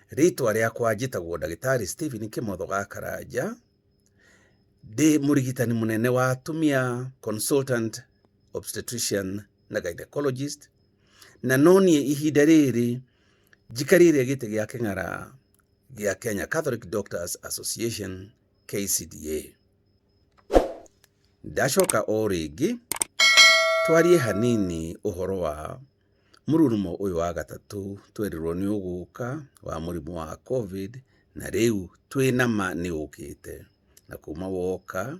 Ritwa riakwa njitagwo Ndagitari Stephen Kimotho ga Karanja. Ndi murigitani munene wa atumia, consultant obstetrician na gynecologist, na nonie ihinda riri njikarire gite gia king'ara gia Kenya Catholic Doctors Association KCDA. Ndacoka o ringi twarie hanini uhoro wa mururumo uyu wa gatatu twerirwo ni uguka wa murimu wa COVID, na riu twinama ni ukite, na kuma woka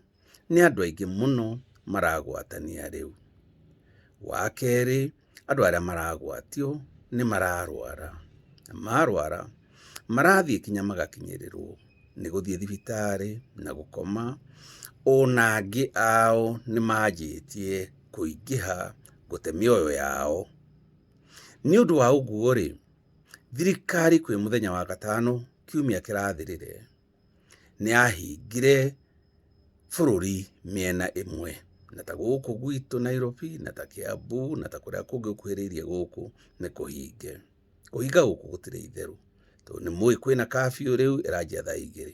ni andu aingi muno maragwatania riu. Wa keri, andu aria maragwatio ni mararwara, na marwara marathie kinya magakinyirirwo ni guthie thibitari na gukoma. Ona angi ao ni manjitie kuingiha gute mioyo yao. Ni undu wa uguo ri, thirikari kwi muthenya wa gatano kiumia kirathirire ni ahingire bururi miena imwe, na ta guku gwitu Nairobi, na ta Kiambu, na ta kuria kungi ukuhiriirie guku ni kuhinge. Kuhinga guku gutire itheru, to ni mui kwina curfew riu iranjia thaa 2.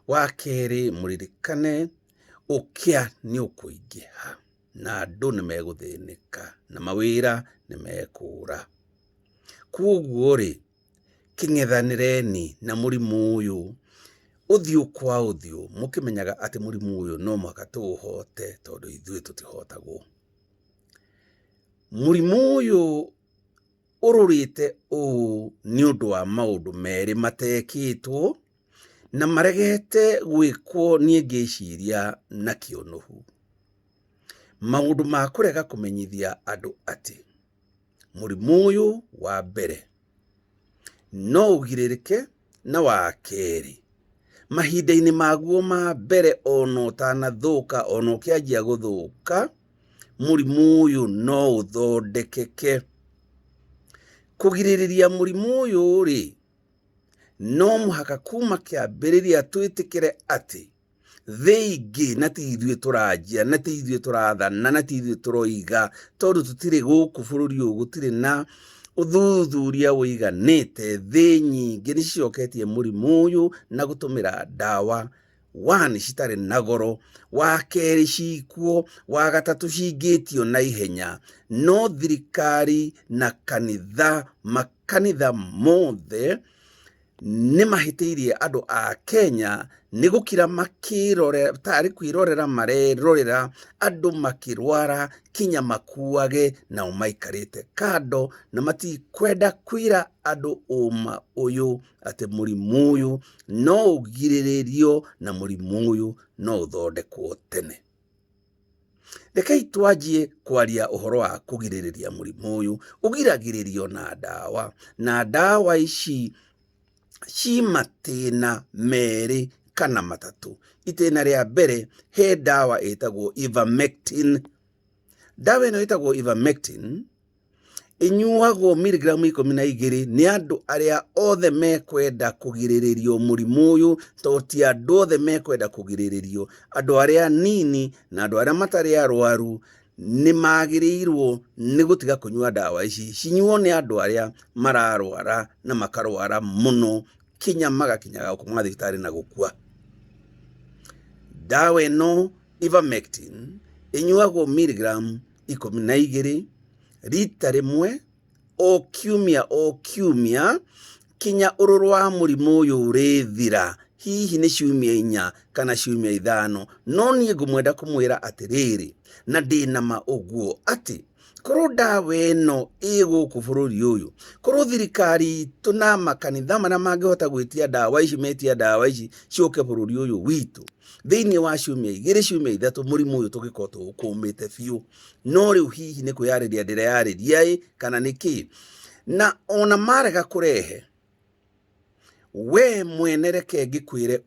Wa keri, muririkane ukia ni ukuingiha na andu ni meguthinika na mawira ni mekura. Koguo ri, king'ethanireni na murimu uyu uthiu kwa uthiu, mukimenyaga ati murimu uyu no mwaka tuuhote, tondu ithui tutihotagwo. Murimu uyu ururite ni undu wa maundu meri matekitwo na maregete gwikwo nie ngiciria na kionuhu. Maundu ma kurega kumenyithia andu ati murimu uyu wa mbere no ugiririke, na wa keri mahinda-ini maguo ma mbere ono utanathuka, ono ukianjia guthuka, murimu uyu no uthondekeke. Kugiririria murimu uyu ri, no muhaka kuma kiambiriria twitikire ati thii ingi na ti ithuĩ turanjia, na ti ithuĩ turathana, na ti ithuĩ turoiga, tondu tutiri guku bururi uyu gutiri na uthuthuria wiganite. Thii nyingi ni cioketie murimu uyu na gutumira dawa, 1 citari na goro, wa keri cikuo, wa gatatu cingitio na ihenya. No thirikari na makanitha mothe ni mahitiirie andu a Kenya ni gukira makirorera, tari kwirorera marerorera andu makirwara kinya makuage na umaikarite kando, na matikwenda kwira andu uma uyu ati murimu uyu no ugiriririo na murimu uyu no uthondekwo tene. Rekei twanjie kwaria uhoro wa kugiririria murimu uyu. Ugiragiririo na dawa, na dawa ici ci matina meri kana matatu. Itena ria mbere, he dawa itagwo ivermectin. Dawa ino itagwo ivermectin inyuagwo miligramu 12 ni andu aria othe mekwenda kugiriririo murimu uyu, to ti andu othe mekwenda kugiriririo. Andu aria nini na andu aria matari arwaru ni magirirwo ni gutiga kunyua dawa ici. Cinyuo ni andu aria mararwara na makarwara muno kinya magakinyaga kuma thibitari na gukua. Dawa ino ivermectin inyuagwo miligramu 12 rita rimwe o kiumia kinya ururu wa murimu uyu urithira. Hihi ni ciumia 4 kana ciumia 5. No nie ngumwenda kumwira atiriri na ndina ma uguo ati korwo dawa ino iguku bururi uyu, korwo thirikari tuna makanitha maria mangihota gwitia dawa ici, metia dawa ici cioke bururi uyu witu, thiini wa ciumia 2 ciumia 3 murimu uyu tugiko tukumite biu. No riu hihi ni kuyariria ndireyariria kana niki? Na ona marega kurehe, we mwene reke ngikwire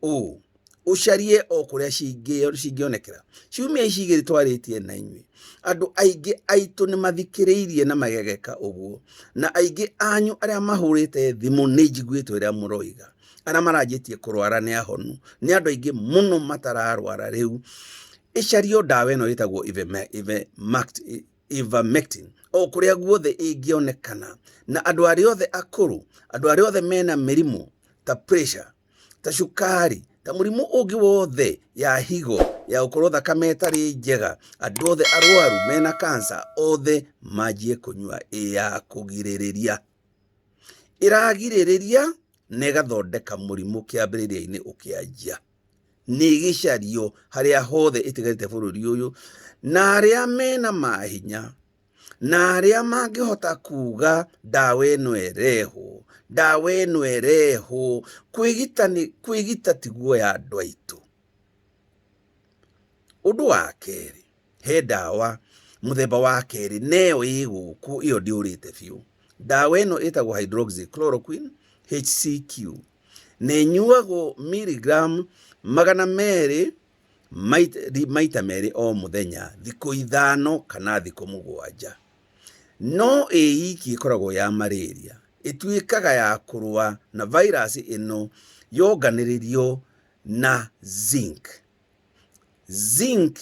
ucarie o kuria cingionekera. Ciumia ici 2 twaritie na inyui, andu aingi aitu ni mathikiriirie na magegeka uguo, na aingi anyu aria mahurite thimu ni njiguitwo iria muroiga aria maranjitie kurwara ni ahonu. Ni andu aingi muno matararwara riu. Icario dawa ino itagwo ivermectin. o kuria guothe ingionekana na andu aria othe akuru, andu aria othe mena mirimu ta pressure, ta shukari, ta murimu ungi wothe ya higo, ya ukorwo thakame itari njega, andu othe arwaru mena cancer othe majie kunyua ya kugiririria. Iragiririria na igathondeka murimu kiambiriria-ini ukianjia. Ni gicario haria hothe itigarite bururi uyu, na aria mena mahinya na aria mangihota kuga dawa ino ereho, dawa ino ereho, kwigita tiguo ya andu aitu. Undu wa keri, he dawa muthemba wa keri neo iguku iyo ndiurite biu. Dawa ino itagwo hydroxychloroquine HCQ, nenyuagwo miligram 200 maita meri o muthenya thiku 5 kana thiku 7. No iki ikoragwo ya malaria, ituikaga ya kurua na virus ino yoganiririo na zinc. Zinc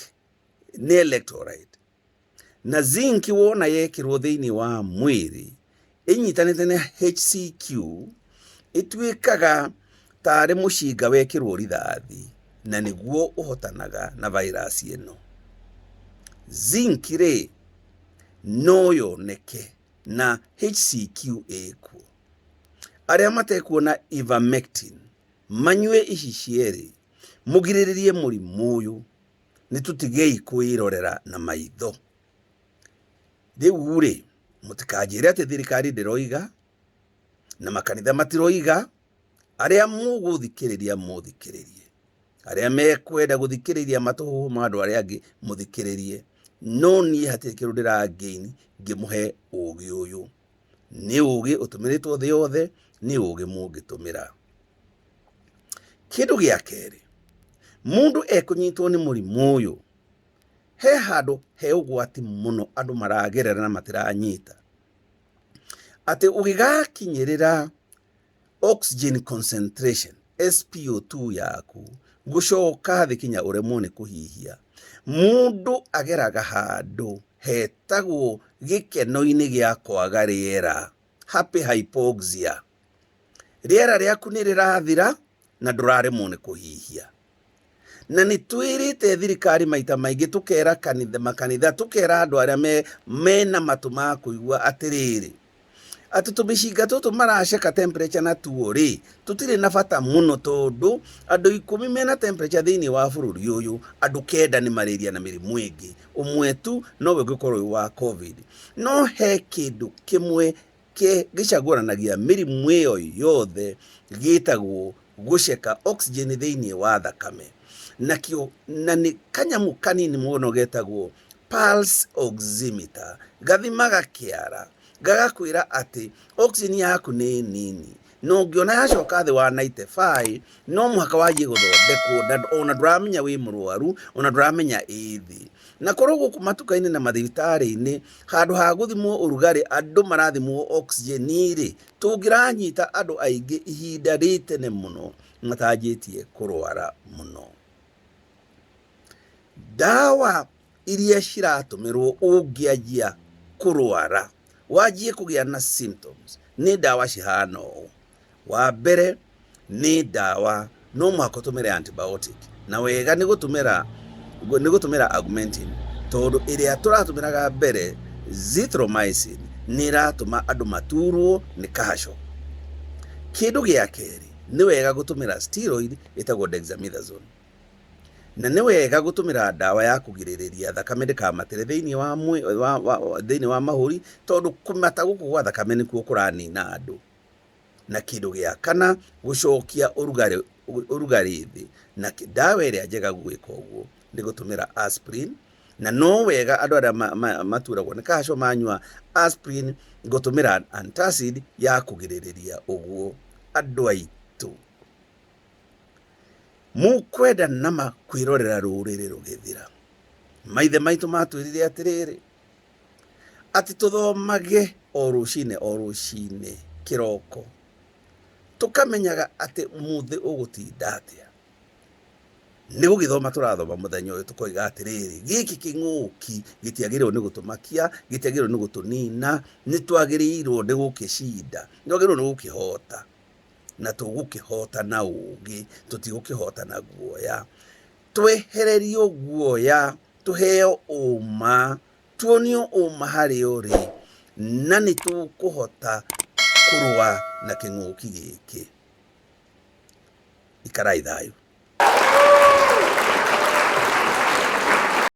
ni electrolyte, na zinc wona yekirwo thiini wa mwiri inyitanite na HCQ ituikaga tari mushinga wekirwo rithathi, na niguo uhotanaga na virus ino. Zinc ri no yoneke na HCQ ekuo. Aria matekuona ivermectin manyue ici cieri, mugiriririe murimu uyu, nitutigei kwirorera na maitho. Riu ri mutikajire ati thirikari ndiroiga na makanitha matiroiga. Aria muguthikiriria muthikiririe, aria mekwenda guthikiriria matuhu ma andu aria angi muthikiririe. No ni hatirĩ kĩndũ ndĩragain ngĩmuhe ũgĩ ũyũ. Nĩ ũgĩ ũtũmĩrĩtwo thĩ yothe, nĩ ũgĩ mũngĩtũmĩra. Kĩndũ gĩa kerĩ, mũndũ ekũnyitwo nĩ mũrimũ ũyũ, he handũ he ũgwati mũno andũ maragerera na matiranyita, atĩ ũgĩgakinyĩrĩra oxygen concentration SpO2 yaku gucoka thĩ kinya ũremwo nĩ kũhihia, mundu ageraga handu hetagwo gikeno-ini gia kwaga riera, happy hypoxia. Riera riaku ni rirathira na nduraremwo ni kuhihia. Na ni twirite thirikari maita maingi tukera makanitha tukera andu aria mena matu ma kuigua atiriri, ati tumishinga tutu maraceka temperature na tuo ri tutire na bata muno, tondu andu 10 mena temperature thiini wa bururi uyu, andu 9 ni malaria na mirimu ingi, umwe tu no we gukorwo wa covid. No he kindu kimwe gicaguranagia mirimu iyo yothe gitagwo guceka oxygen thiini wa thakame, na ni kanyamu kanini muno getagwo pulse oximeter, gathimaga kiara gagakwira ati oxygen yaku ni nini. No ngiona yacoka thi wa 95 no muhaka wagie guthondekwo, ona ndũramenya wi mũrwaru, ona ndũramenya ithi. Na korwo gũkũ matuka-inĩ na mathibitarĩ-inĩ handũ ha gũthimwo ũrugarĩ andũ marathimwo oxygen ri, tũngĩranyita andũ aingĩ ihinda rĩtene mũno matanjĩtie kũrwara mũno. Dawa iria ciratũmĩrwo ũngĩanjia kũrwara, wajie kugia na symptoms, ni dawa cihana ũũ. Wa mbere ni dawa no mũhaka ũtũmĩre antibiotic, na wega ni gutumira augmentin, tondu iria tũratũmĩraga mbere zithromycin ni iratũma andũ maturwo ni kasho. Kĩndũ gĩa kerĩ, ni wega gũtũmĩra steroid ĩtagwo dexamethasone, na ni wega gũtũmĩra dawa ya kũgirĩrĩria thakame ndĩkamatĩre thĩinĩ wa mahũri, tondu kũmata gũkũ gwa thakame nĩkuo kũranina andũ. Na kĩndũ gĩa kana, gũcokia ũrugarĩ thĩ, na dawa ĩrĩa njega gwĩka ũguo nĩ gũtũmĩra aspirin. Na no wega andũ arĩa maturagwo nĩ kasho manyua aspirin, gũtũmĩra antacid ya kũgirĩrĩria ũguo. Andũ aitũ mukwenda nama kwirorera rũrĩrĩ rũgĩthira, maithe maitũ matwĩrire atirĩrĩ, ati tuthomage o rũcinĩ kĩroko, tukamenyaga ati umuthi ũgũtinda atĩa. nä gå gä thoma tå rathoma må thenya å yå tå koiga atä rä rä gä kä kä ng'åki gä tiagä rä irwo nä gå tå makia gä tiagä rwo nä gå tå nina nä twagä rä irwo nä gå kä cinda nä twagä rwo nä gå kä hota na tå gå kä hota na å gä tå tigå kä hota na guoya twehererio guoya tå heo å ma tuonio å ma harä o rä na nä tå kå hota kå rũa na kä ng'åki gä kä ikarai thayå.